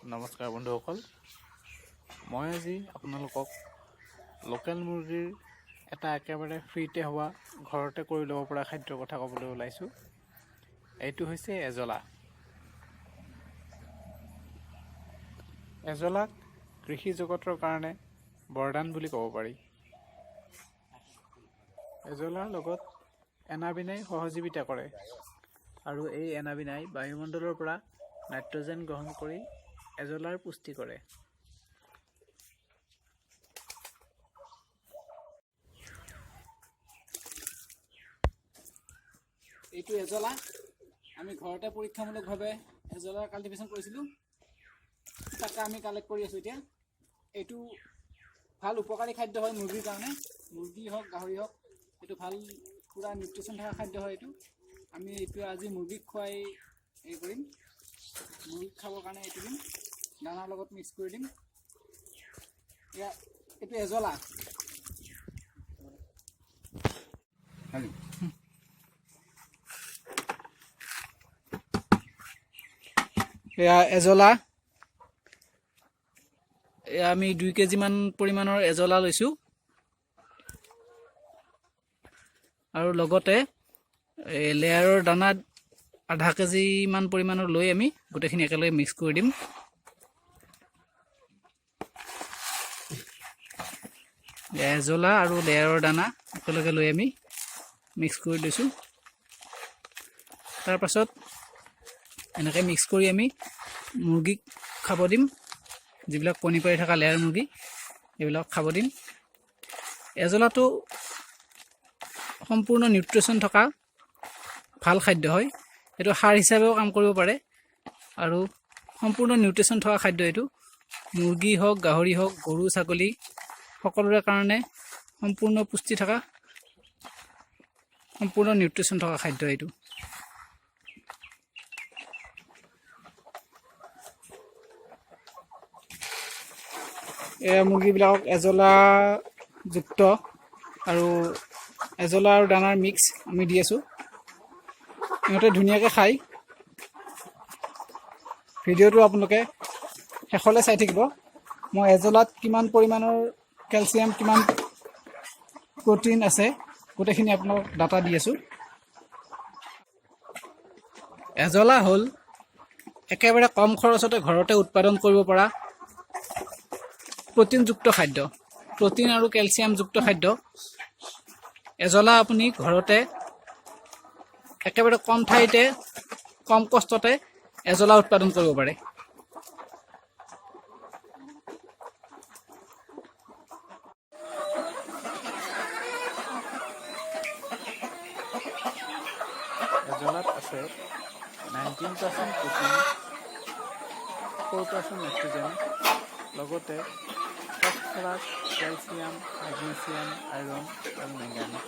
নমস্কাৰ বন্ধুসকল, মই আজি আপোনালোকক লোকেল মুৰ্গীৰ এটা একেবাৰে ফ্ৰীতে হোৱা ঘৰতে কৰি ল'ব পৰা খাদ্যৰ কথা ক'বলৈ ওলাইছোঁ। এইটো হৈছে এজলা। এজলাক কৃষি জগতৰ কাৰণে বৰদান বুলি ক'ব পাৰি। এজলাৰ লগত এনাবিনাই সহযোগিতা কৰে আৰু এই এনাবিনাই বায়ুমণ্ডলৰ পৰা নাইট্ৰজেন গ্ৰহণ কৰি এজলাৰ পুষ্টি কৰে। এইটো এজলা আমি ঘৰতে পৰীক্ষামূলকভাৱে এজলাৰ কাল্টিভেশ্যন কৰিছিলোঁ, তাকে আমি কালেক্ট কৰি আছোঁ এতিয়া। এইটো ভাল উপকাৰী খাদ্য হয় মুৰ্গীৰ কাৰণে, মুৰ্গী হওক গাহৰি হওক, এইটো ভাল পূৰা নিউট্ৰিশ্যন থকা খাদ্য হয়। আমি এইটো আজি মুৰ্গীক খুৱাই হেৰি কৰিম, মুৰ্গীক খাবৰ কাৰণে এইটো দিম, দানাৰ লগত মিক্স কৰি দিম। এইটো এজলা। এয়া এজলা। এয়া আমি 2 কেজিমান পৰিমাণৰ এজলা লৈছোঁ আৰু লগতে লেয়াৰৰ দানা আধা কেজিমান পৰিমাণৰ লৈ আমি গোটেইখিনি একেলগে মিক্স কৰি দিম। এজলা আৰু লেয়াৰৰ দানা একেলগে লৈ আমি মিক্স কৰি দিছোঁ। তাৰপাছত এনেকৈ মিক্স কৰি আমি মুৰ্গীক খাব দিম। যিবিলাক কণী পাৰি থকা লেয়াৰ মুৰ্গী, এইবিলাক খাব দিম। এজলাটো সম্পূৰ্ণ নিউট্ৰিশ্যন থকা ভাল খাদ্য হয়। এইটো সাৰ হিচাপেও কাম কৰিব পাৰে আৰু সম্পূৰ্ণ নিউট্ৰিশ্যন থকা খাদ্য এইটো। মুৰ্গী হওক, গাহৰি হওক, গৰু ছাগলী সকলোৰে কাৰণে সম্পূৰ্ণ পুষ্টি থকা, সম্পূৰ্ণ নিউট্ৰিশ্যন থকা খাদ্য এইটো। এয়া মুৰ্গীবিলাকক এজলাযুক্ত আৰু এজলা আৰু দানাৰ মিক্স আমি দি আছোঁ। সিহঁতে ধুনীয়াকৈ খায়। ভিডিঅ'টো আপোনালোকে শেষলৈ চাই থাকিব। মই এজলাত কিমান পৰিমাণৰ কেলছিয়াম, কিমান প্ৰ'টিন আছে, গোটেইখিনি আপোনাক ডাটা দি আছোঁ। এজলা হ'ল একেবাৰে কম খৰচতে ঘৰতে উৎপাদন কৰিব পৰা প্ৰ'টিনযুক্ত খাদ্য, প্ৰ'টিন আৰু কেলছিয়ামযুক্ত খাদ্য। এজলা আপুনি ঘৰতে একেবাৰে কম ঠাইতে, কম কষ্টতে এজলা উৎপাদন কৰিব পাৰে। এজলাত আছে 19% প্ৰ'টিন, 4% নাইট্ৰজেন, লগতে ফচফৰাছ, কেলছিয়াম, মেগনেছিয়াম, আইৰণ আৰু মেংগানিজ।